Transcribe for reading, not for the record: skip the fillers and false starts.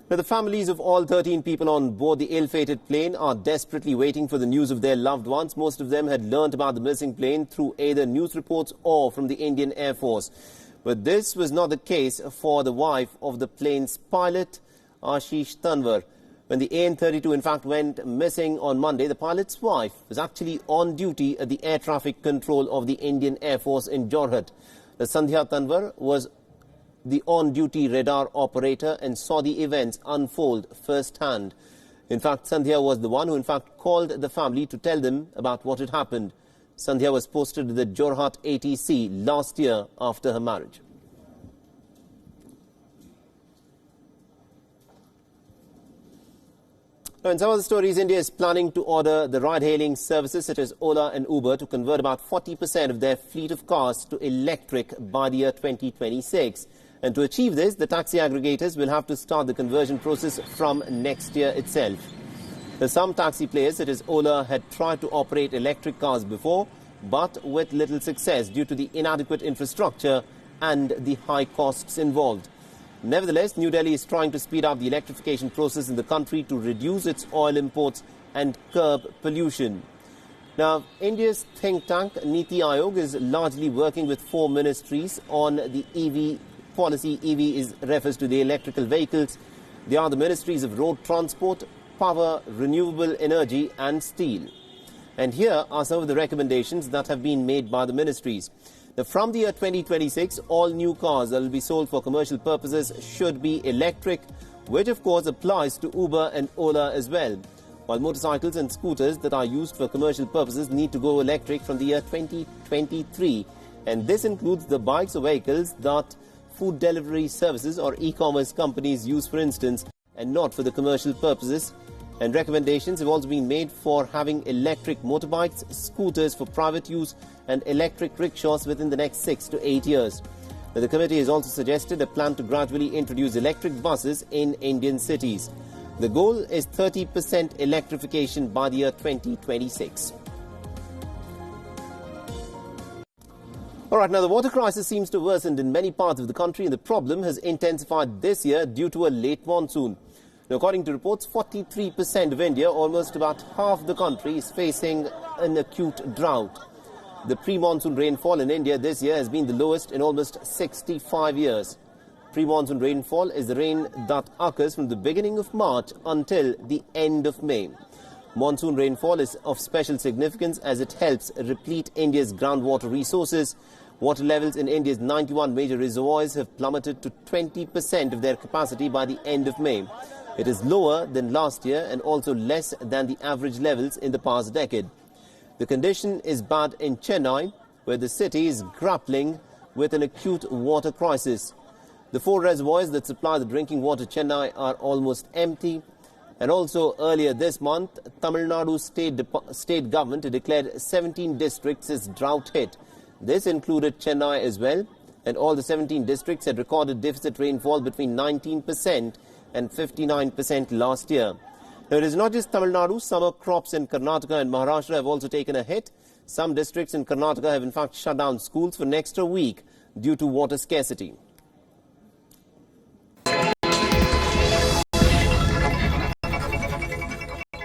Now, the families of all 13 people on board the ill-fated plane are desperately waiting for the news of their loved ones. Most of them had learnt about the missing plane through either news reports or from the Indian Air Force. But this was not the case for the wife of the plane's pilot, Ashish Tanwar. When the AN-32 in fact went missing on Monday, the pilot's wife was actually on duty at the air traffic control of the Indian Air Force in Jorhat. The Sandhya Tanwar was the on-duty radar operator and saw the events unfold firsthand. In fact, Sandhya was the one who in fact called the family to tell them about what had happened. Sandhya was posted to the Jorhat ATC last year after her marriage. Now, in some of the stories, India is planning to order the ride-hailing services such as Ola and Uber to convert about 40% of their fleet of cars to electric by the year 2026. And to achieve this, the taxi aggregators will have to start the conversion process from next year itself. Some taxi players such as Ola had tried to operate electric cars before, but with little success due to the inadequate infrastructure and the high costs involved. Nevertheless, New Delhi is trying to speed up the electrification process in the country to reduce its oil imports and curb pollution. Now, India's think tank Niti Aayog is largely working with 4 ministries on the EV policy. EV refers to the electrical vehicles. They are the ministries of road transport, power, renewable energy and steel. And here are some of the recommendations that have been made by the ministries. Now, from the year 2026, all new cars that will be sold for commercial purposes should be electric, which of course applies to Uber and Ola as well. While motorcycles and scooters that are used for commercial purposes need to go electric from the year 2023. And this includes the bikes or vehicles that food delivery services or e-commerce companies use, for instance, and not for the commercial purposes. And recommendations have also been made for having electric motorbikes, scooters for private use and electric rickshaws within the next 6 to 8 years. Now, the committee has also suggested a plan to gradually introduce electric buses in Indian cities. The goal is 30% electrification by the year 2026. All right, now the water crisis seems to have worsened in many parts of the country, and the problem has intensified this year due to a late monsoon. Now, according to reports, 43% of India, almost about half the country, is facing an acute drought. The pre-monsoon rainfall in India this year has been the lowest in almost 65 years. Pre-monsoon rainfall is the rain that occurs from the beginning of March until the end of May. Monsoon rainfall is of special significance as it helps replete India's groundwater resources. Water levels in India's 91 major reservoirs have plummeted to 20% of their capacity by the end of May. It is lower than last year and also less than the average levels in the past decade. The condition is bad in Chennai, where the city is grappling with an acute water crisis. The 4 reservoirs that supply the drinking water to Chennai are almost empty. And also earlier this month, Tamil Nadu state government declared 17 districts as drought hit. This included Chennai as well, and all the 17 districts had recorded deficit rainfall between 19% and 59% last year. Now, it is not just Tamil Nadu. Summer crops in Karnataka and Maharashtra have also taken a hit. Some districts in Karnataka have in fact shut down schools for an extra week due to water scarcity.